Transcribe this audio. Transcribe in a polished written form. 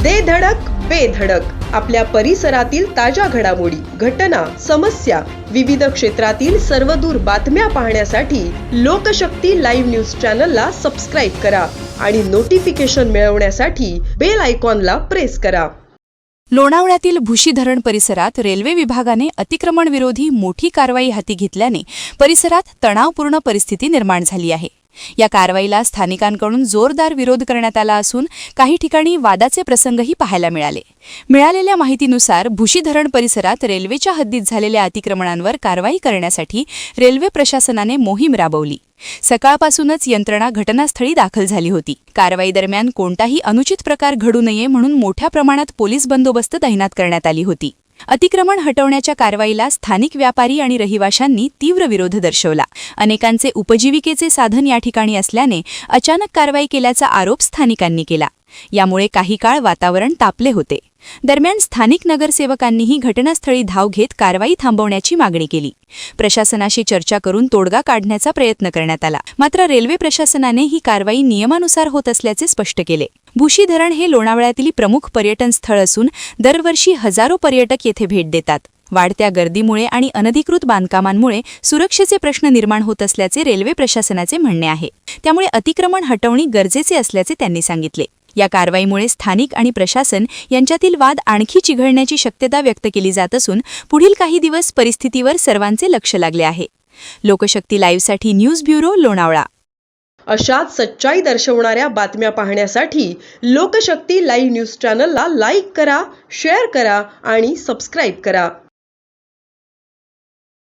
दे धडक बेधडक आपल्या परिसरातील ताज्या घडामोडी, घटना, समस्या, विविध क्षेत्रातील सर्वदूर बातम्या पाहण्यासाठी लोकशक्ती लाईव्ह न्यूज चॅनलला सबस्क्राईब करा आणि नोटिफिकेशन मिळवण्यासाठी बेल आयकॉनला प्रेस करा. लोणावळ्यातील भुशी धरण परिसरात रेल्वे विभागाने अतिक्रमण विरोधी मोठी कारवाई हाती घेतल्याने परिसरात तणावपूर्ण परिस्थिती निर्माण झाली आहे. या कारवाईला स्थानिकांकडून जोरदार विरोध करण्यात आला असून काही ठिकाणी वादाचे प्रसंगही पाहायला मिळाले. मिळालेल्या माहितीनुसार भुशी धरण परिसरात रेल्वेच्या हद्दीत झालेल्या अतिक्रमणांवर कारवाई करण्यासाठी रेल्वे प्रशासनाने मोहीम राबवली. सकाळपासूनच यंत्रणा घटनास्थळी दाखल झाली होती. कारवाई दरम्यान कोणताही अनुचित प्रकार घडू नये म्हणून मोठ्या प्रमाणात पोलीस बंदोबस्त तैनात करण्यात आली होती. अतिक्रमण हटवण्याच्या कारवाईला स्थानिक व्यापारी आणि रहिवाशांनी तीव्र विरोध दर्शवला. अनेकांचे उपजीविकेचे साधन या ठिकाणी असल्याने अचानक कारवाई केल्याचा आरोप स्थानिकांनी केला. यामुळे काही काळ वातावरण तापले होते. दरम्यान स्थानिक नगरसेवकांनीही घटनास्थळी धाव घेत कारवाई थांबवण्याची मागणी केली. प्रशासनाशी चर्चा करून तोडगा काढण्याचा प्रयत्न करण्यात आला. मात्र रेल्वे प्रशासनाने ही कारवाई नियमानुसार होत असल्याचे स्पष्ट केले. भुशी धरण हे लोणावळ्यातील प्रमुख पर्यटन स्थळ असून दरवर्षी हजारो पर्यटक येथे भेट देतात. वाढत्या गर्दीमुळे आणि अनधिकृत बांधकामांमुळे सुरक्षेचे प्रश्न निर्माण होत असल्याचे रेल्वे प्रशासनाचे म्हणणे आहे. त्यामुळे अतिक्रमण हटवणे गरजेचे असल्याचे त्यांनी सांगितले. या कारवाईमुळे स्थानिक आणि प्रशासन यांच्यातील वाद आणखी चिघळण्याची शक्यता व्यक्त केली जात असून पुढील काही दिवस परिस्थितीवर सर्वांचे लक्ष लागले आहे. लोकशक्ती लाईव्हसाठी न्यूज ब्युरो, लोणावळा. अशाच सच्चाई दर्शवणाऱ्या बातम्या पाहण्यासाठी लोकशक्ती लाईव्ह न्यूज चॅनलला लाईक करा, शेअर करा आणि सबस्क्राईब करा.